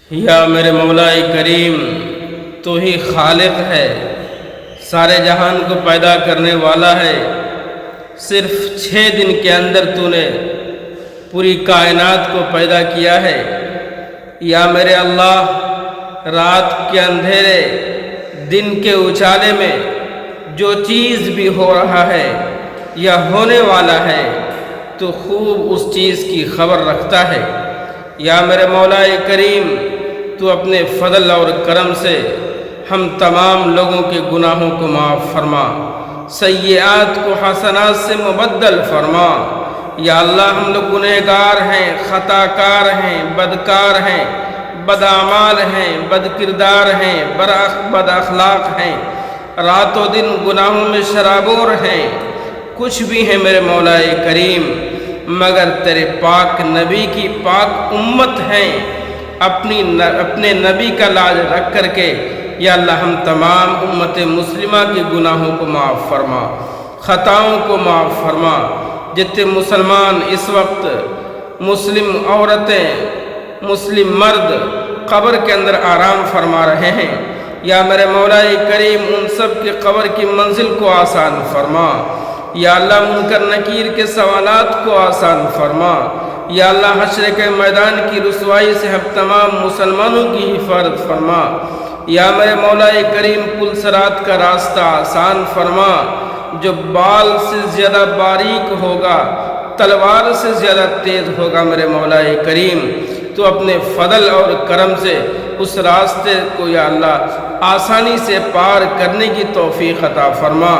یا میرے مولا کریم، تو ہی خالق ہے، سارے جہان کو پیدا کرنے والا ہے۔ صرف 6 دن کے اندر تو نے پوری کائنات کو پیدا کیا ہے۔ یا میرے اللہ، رات کے اندھیرے دن کے اجالے میں جو چیز بھی ہو رہا ہے یا ہونے والا ہے تو خوب اس چیز کی خبر رکھتا ہے۔ یا میرے مولا کریم، تو اپنے فضل اور کرم سے ہم تمام لوگوں کے گناہوں کو معاف فرما، سیئات کو حسنات سے مبدل فرما۔ یا اللہ، ہم لوگ گنہگار ہیں، خطا کار ہیں، بدکار ہیں، بد اعمال ہیں، بد کردار ہیں، بد اخلاق ہیں، رات و دن گناہوں میں شرابور ہیں، کچھ بھی ہیں میرے مولا کریم، مگر تیرے پاک نبی کی پاک امت ہیں۔ اپنے نبی کا لاج رکھ کر کے یا اللہ ہم تمام امت مسلمہ کے گناہوں کو معاف فرما، خطاؤں کو معاف فرما۔ جتنے مسلمان اس وقت، مسلم عورتیں، مسلم مرد قبر کے اندر آرام فرما رہے ہیں، یا میرے مولا کریم ان سب کے قبر کی منزل کو آسان فرما۔ یا اللہ منکر نکیر کے سوالات کو آسان فرما۔ یا اللہ حشر کے میدان کی رسوائی سے ہم تمام مسلمانوں کی حفاظت فرما۔ یا میرے مولا کریم پل صراط کا راستہ آسان فرما، جو بال سے زیادہ باریک ہوگا، تلوار سے زیادہ تیز ہوگا میرے مولا کریم۔ تو اپنے فضل اور کرم سے اس راستے کو یا اللہ آسانی سے پار کرنے کی توفیق عطا فرما۔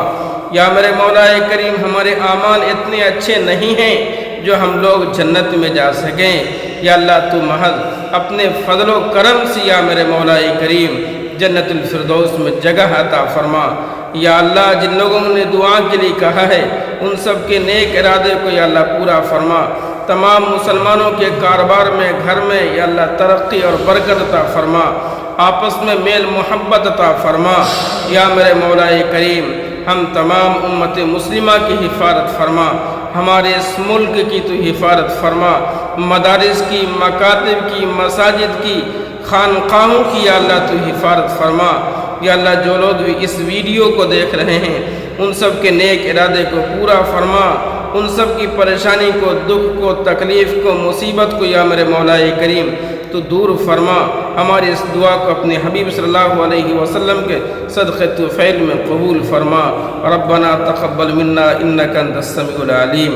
یا میرے مولا کریم، ہمارے اعمال اتنے اچھے نہیں ہیں جو ہم لوگ جنت میں جا سکیں۔ یا اللہ تو محض اپنے فضل و کرم سے یا میرے مولا کریم جنت الفردوس میں جگہ عطا فرما۔ یا اللہ جن لوگوں نے دعا کے لیے کہا ہے ان سب کے نیک ارادے کو یا اللہ پورا فرما۔ تمام مسلمانوں کے کاروبار میں، گھر میں یا اللہ ترقی اور برکت عطا فرما، آپس میں میل محبت عطا فرما۔ یا میرے مولا کریم، ہم تمام امت مسلمہ کی حفاظت فرما، ہمارے اس ملک کی تو حفاظت فرما، مدارس کی، مکاتب کی، مساجد کی، خانقاہوں کی یا اللہ تو حفاظت فرما۔ یا اللہ جو لوگ بھی اس ویڈیو کو دیکھ رہے ہیں ان سب کے نیک ارادے کو پورا فرما، ان سب کی پریشانی کو، دکھ کو، تکلیف کو، مصیبت کو یا میرے مولا کریم تو دور فرما۔ ہماری اس دعا کو اپنے حبیب صلی اللہ علیہ وسلم کے صدقے طفیل میں قبول فرما۔ ربنا تقبل منا انک انت السمیع العلیم۔